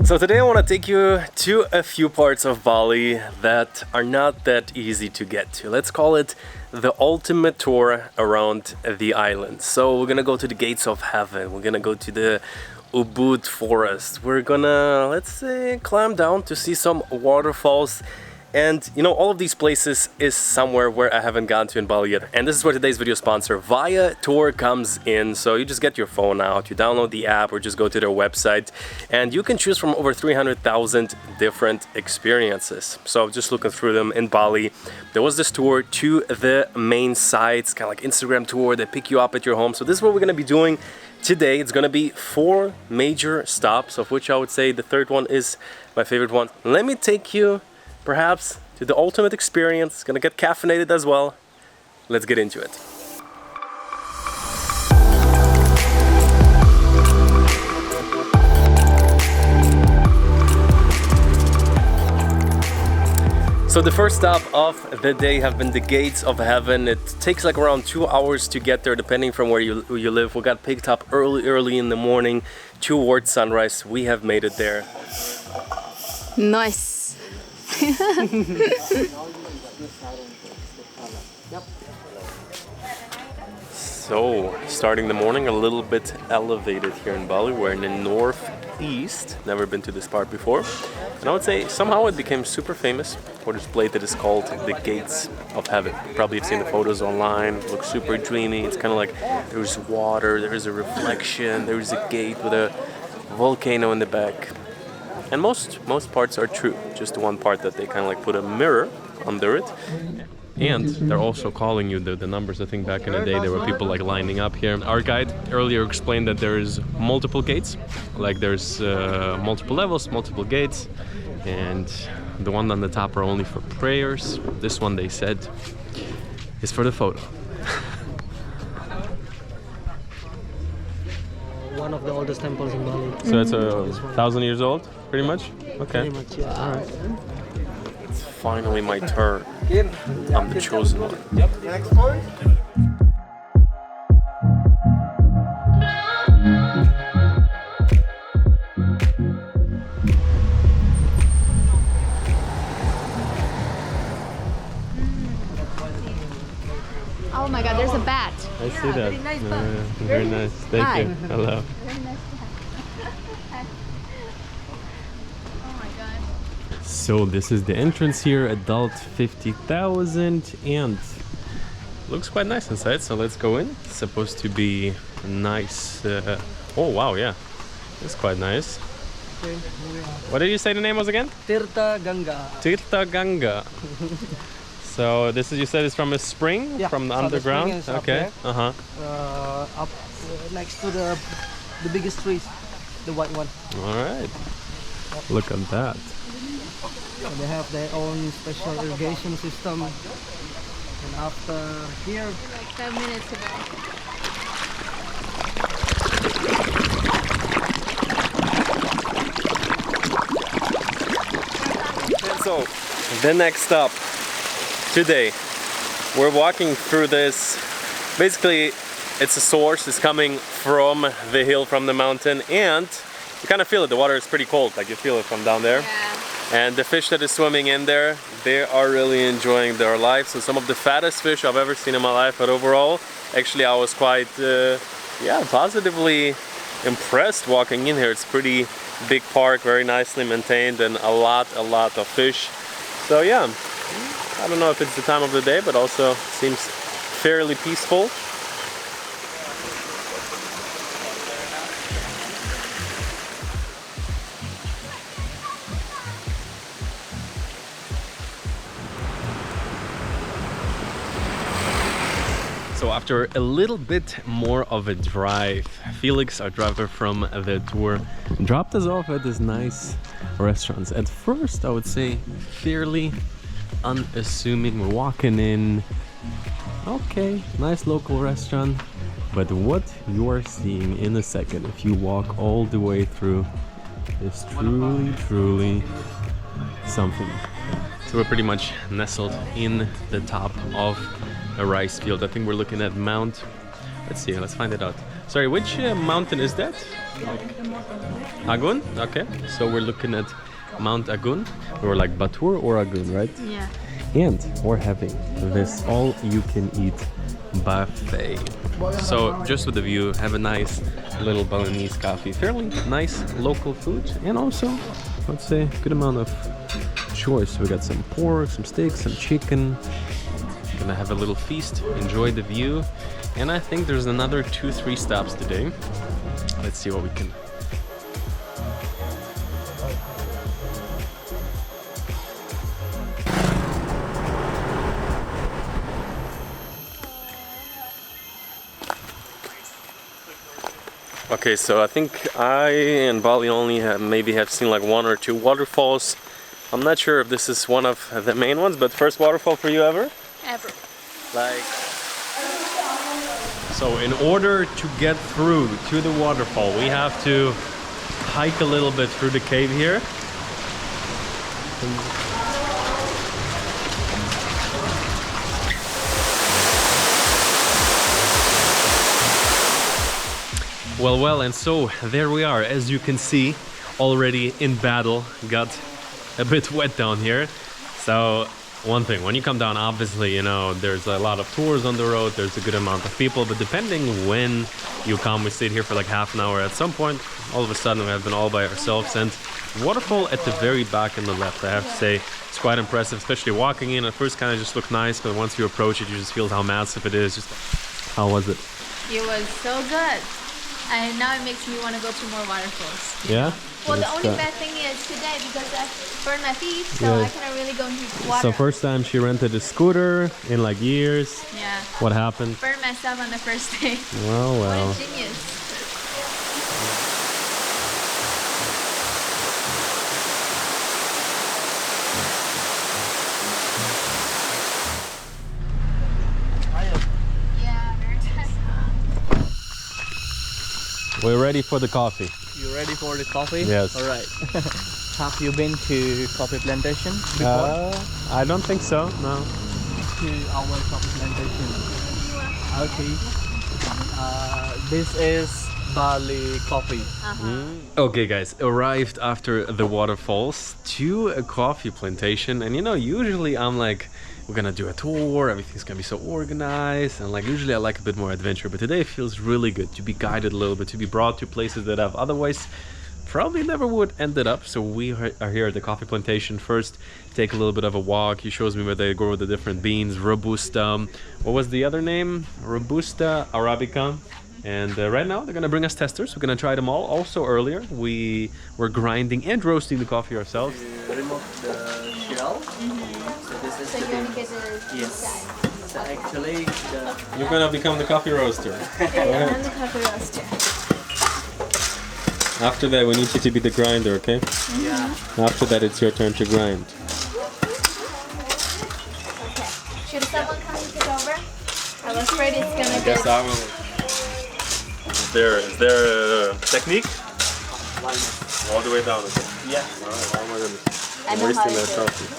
So today I want to take you to a few parts of Bali that are not that easy to get to. Let's call it the ultimate tour around the island. So we're gonna go to the gates of heaven. We're gonna go to the Ubud forest. We're gonna, let's say, climb down to see some waterfalls. And you know, all of these places is somewhere where I haven't gone to in Bali yet. And this is where today's video sponsor, Viator, comes in. So you just get your phone out, you download the app or just go to their website and you can choose from over 300,000 different experiences. So just looking through them in Bali, there was this tour to the main sites, kind of like Instagram tour. They pick you up at your home. So this is what we're gonna be doing today. It's gonna be 4 major stops, of which I would say the third one is my favorite one. Let me take you perhaps to the ultimate experience. It's gonna get caffeinated as well. Let's get into it. So the first stop of the day have been the gates of heaven. It takes like around 2 hours to get there, depending from where you live. We got picked up early in the morning towards sunrise. We have made it there. Nice. So, starting the morning a little bit elevated here in Bali. We're in the northeast. Never been to this part before. And I would say somehow it became super famous for this place that is called the Gates of Heaven. You probably have seen the photos online. It looks super dreamy. It's kind of like there's water, there's a reflection, there's a gate with a volcano in the back. And most parts are true. Just the one part that they kind of like put a mirror under it. And they're also calling you the numbers. I think back in the day there were people like lining up here. Our guide earlier explained that there is multiple gates. Like there's multiple levels, multiple gates. And the one on the top are only for prayers. This one, they said, is for the photo. One of the oldest temples in Bali. So it's 1,000 years old, pretty much? Okay. Pretty much, yeah. All right. It's finally my turn. I'm the chosen one. Next point. Oh my god, there's a bat. I see that. Very nice bat. Very nice. Thank Hi. you. Hello. Very nice bat. Oh my god. So this is the entrance here, adult 50,000, and looks quite nice inside. So let's go in. It's supposed to be nice. Oh wow, yeah, it's quite nice. Okay. What did you say the name was again? Tirta, Gangga. Tirta, Gangga. So this is, you said, it's from a spring, Yeah, from the so the underground. spring is up Okay. there. Up next to the biggest trees, the white one. All right. Look at that. So they have their own special irrigation system. And after here, Like 5 minutes ago. So the next stop today, we're walking through this. Basically, it's a source. It's coming from the hill, from the mountain, and you kind of feel it. The water is pretty cold, like you feel it from down there. Yeah. And the fish that is swimming in there, they are really enjoying their life. So some of the fattest fish I've ever seen in my life, but overall, actually I was quite, positively impressed walking in here. It's a pretty big park, very nicely maintained, and a lot of fish. So yeah, I don't know if it's the time of the day, but also seems fairly peaceful. So after a little bit more of a drive, Felix, our driver from the tour, dropped us off at this nice restaurant. At first, I would say fairly unassuming. We're walking in, okay, nice local restaurant. But what you are seeing in a second, if you walk all the way through, is truly something. So we're pretty much nestled in the top of a rice field. I think we're looking at Mount, let's see, let's find it out. Sorry, which mountain is that? Agun? Okay, so we're looking at Mount Agun. Or like Batur or Agun, right? Yeah. And we're having this all-you-can-eat buffet. So just with the view, have a nice little Balinese coffee. Fairly nice local food, and also, let's say, good amount of choice. We got some pork, some steak, some chicken. Gonna have a little feast, enjoy the view. And I think there's another 2-3 stops today. Let's see what we can. Okay, so I think I and Bali only have seen like 1 or 2 waterfalls. I'm not sure if this is one of the main ones, but first waterfall for you ever? Ever. Like. So in order to get through to the waterfall, we have to hike a little bit through the cave here. Well, and so there we are. As you can see, already in battle, got a bit wet down here. So one thing, when you come down, obviously, you know, there's a lot of tours on the road, there's a good amount of people, but depending when you come, we stayed here for like half an hour. At some point, all of a sudden, we have been all by ourselves, and waterfall at the very back on the left, I have to say, it's quite impressive, especially walking in. At first, kind of just looked nice, but once you approach it, you just feel how massive it is. Just how was it? It was so good. And now it makes me want to go to more waterfalls. Yeah? Well, the only bad thing is today, because I burned my feet, so I cannot really go into water. So first time she rented a scooter in like years. Yeah. What happened? Burned myself on the first day. Well. What a genius. Yeah, very tight. We're ready for the coffee. You ready for the coffee? Yes. All right. Have you been to coffee plantation before? I don't think so, no. To our coffee plantation. Okay. This is Bali coffee. Okay guys, arrived after the waterfalls to a coffee plantation, and you know, usually I'm like, we're gonna do a tour, everything's gonna be so organized, and like usually I like a bit more adventure, but today it feels really good to be guided a little bit, to be brought to places that I've otherwise probably never would ended up. So we are here at the coffee plantation. First, take a little bit of a walk. He shows me where they grow the different beans. Robusta, what was the other name? Robusta, Arabica. And right now they're gonna bring us testers. We're gonna try them all. Also earlier we were grinding and roasting the coffee ourselves. Remove the shell. So this is So you only get the yes. inside. So actually, You're gonna become the coffee roaster. And I'm the coffee roaster. After that, we need you to be the grinder, okay? yeah. After that, it's your turn to grind. Okay. Should someone come and take over? I was afraid it's gonna get... I will. Is there a technique? All the way down, okay? Yeah. Oh my goodness. I know how to do it. coffee.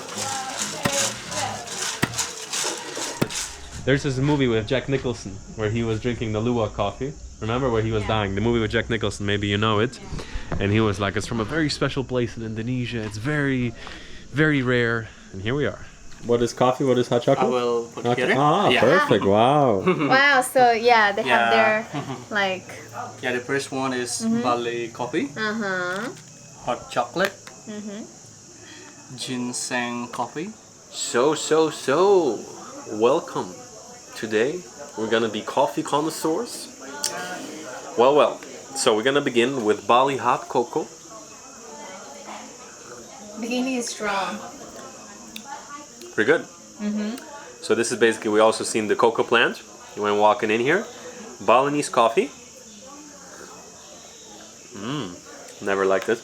There's this movie with Jack Nicholson where he was drinking the luwak coffee. Remember, where he was dying? The movie with Jack Nicholson, maybe you know it. And he was like, it's from a very special place in Indonesia. It's very, very rare. And here we are. What is coffee? What is hot chocolate? I will put here. Ah, Yeah. perfect. Wow. Wow, so yeah, they have their, like... Yeah, the first one is Bali coffee, hot chocolate, ginseng coffee. So, welcome. Today, we're gonna be coffee connoisseurs. Well. So we're gonna begin with Bali hot cocoa. Beginning is strong. Pretty good. So this is basically, we also seen the cocoa plant. You went walking in here. Balinese coffee. Never liked it.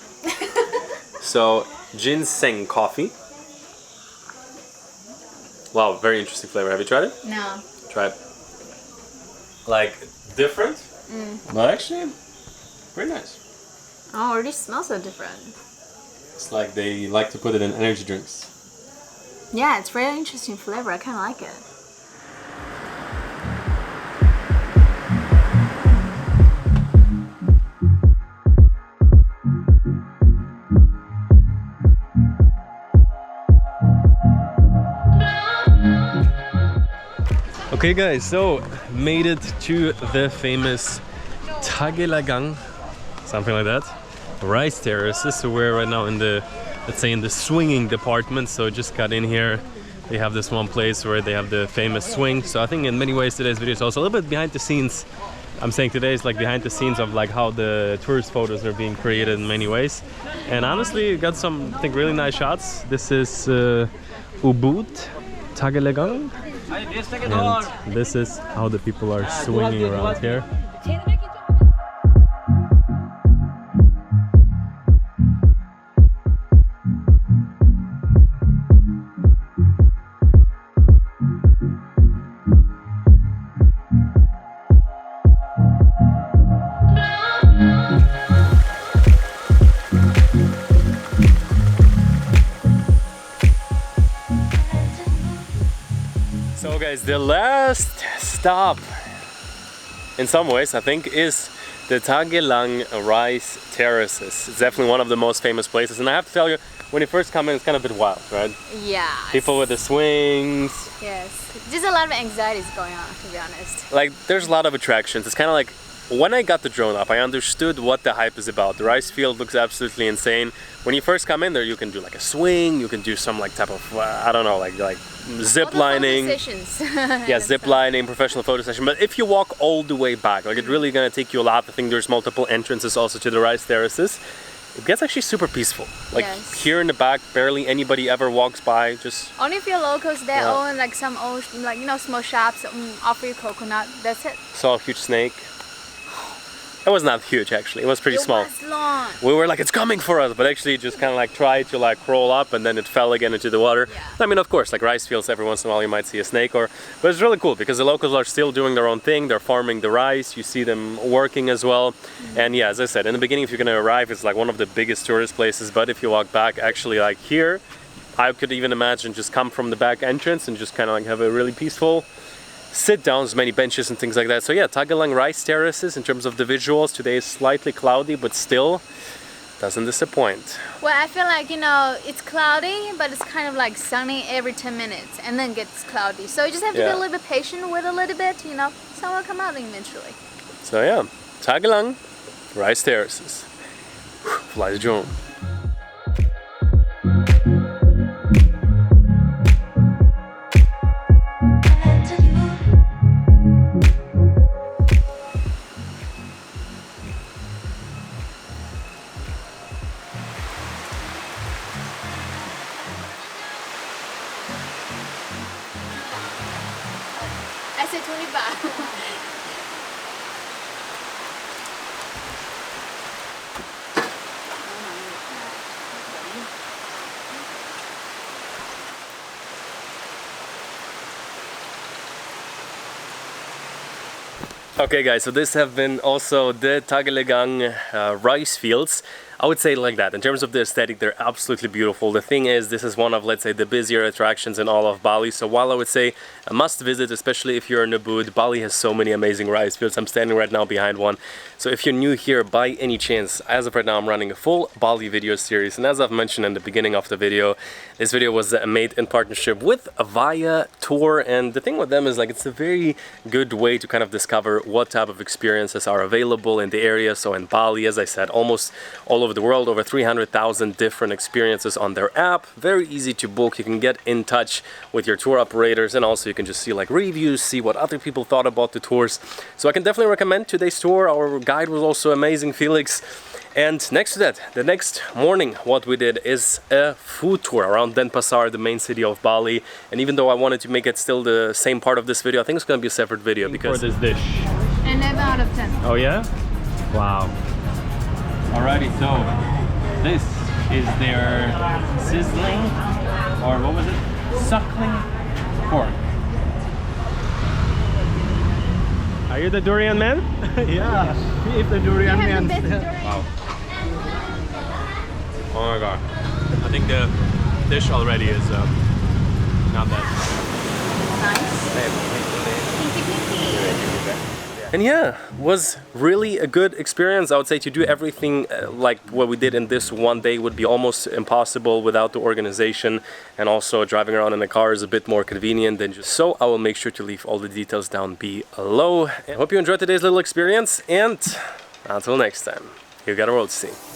So ginseng coffee. Wow, very interesting flavor. Have you tried it? No. Try it. Like different, but actually very nice. Oh, it already smells so different. It's like they like to put it in energy drinks. Yeah, it's very interesting flavor. I kind of like it. Okay guys, so made it to the famous Tagelagang, something like that. Rice Terraces. So we're right now in the, let's say, in the swinging department. So just got in here. They have this one place where they have the famous swing. So I think in many ways today's video is also a little bit behind the scenes. I'm saying today is like behind the scenes of like how the tourist photos are being created in many ways. And honestly, got some, I think, really nice shots. This is Ubud Tagelagang. And this is how the people are swinging around here. So guys, the last stop, in some ways, I think, is the Tagelang Rice Terraces. It's definitely one of the most famous places, and I have to tell you, when you first come in, it's kind of a bit wild, right? Yeah. People with the swings. Yes. Just a lot of anxieties going on, to be honest. Like, there's a lot of attractions. It's kind of like, when I got the drone up, I understood what the hype is about. The rice field looks absolutely insane. When you first come in there, you can do like a swing, you can do some like type of, I don't know, like zip lining. Yeah, zip lining, professional photo session. But if you walk all the way back, like it's really gonna take you a lot. I think there's multiple entrances also to the rice terraces. It gets actually super peaceful. Like here in the back, barely anybody ever walks by. Just only a few locals there own like some old, like, you know, small shops offer you coconut. That's it. Saw a huge snake. It was not huge actually, it was pretty small. Was long. We were like, it's coming for us, but actually it just kind of like tried to like crawl up and then it fell again into the water. Yeah. I mean, of course, like rice fields, every once in a while you might see a snake, but it's really cool because the locals are still doing their own thing. They're farming the rice, you see them working as well. And yeah, as I said, in the beginning, if you're gonna arrive, it's like one of the biggest tourist places, but if you walk back, actually like here, I could even imagine just come from the back entrance and just kind of like have a really peaceful sit downs, many benches and things like that. So yeah, Tagelang Rice Terraces, in terms of the visuals, today is slightly cloudy, but still doesn't disappoint. Well, I feel like, you know, it's cloudy, but it's kind of like sunny every 10 minutes and then gets cloudy. So you just have to be a little bit patient with a little bit, you know, sun will come out eventually. So yeah, Tagelang Rice Terraces. Fly the drone. I said 20 baht. Okay guys, so this have been also the Tagelagang rice fields. I would say like that. In terms of the aesthetic, they're absolutely beautiful. The thing is, this is one of, let's say, the busier attractions in all of Bali. So while I would say a must visit, especially if you're in Ubud, Bali has so many amazing rice fields. I'm standing right now behind one. So if you're new here, by any chance, as of right now, I'm running a full Bali video series. And as I've mentioned in the beginning of the video, this video was made in partnership with Viator. And the thing with them is like, it's a very good way to kind of discover what type of experiences are available in the area. So in Bali, as I said, almost all over the world, over 300,000 different experiences on their app. Very easy to book. You can get in touch with your tour operators, and also you can just see like reviews, see what other people thought about the tours. So I can definitely recommend today's tour. Our guide was also amazing, Felix. And next to that, the next morning, what we did is a food tour around Denpasar, the main city of Bali. And even though I wanted to make it still the same part of this video, I think it's going to be a separate video because this dish. And 11 out of 10. Oh yeah? Wow. Alrighty, so this is their sizzling, or what was it? Suckling pork. Are you the durian man? Yeah, he is the durian man. Wow. Oh my god. I think the dish already is not bad. Nice. Pinky, pinky. And yeah, was really a good experience. I would say to do everything like what we did in this one day would be almost impossible without the organization, and also driving around in a car is a bit more convenient than just so. I will make sure to leave all the details down below. I hope you enjoyed today's little experience, and until next time, you got a world to see.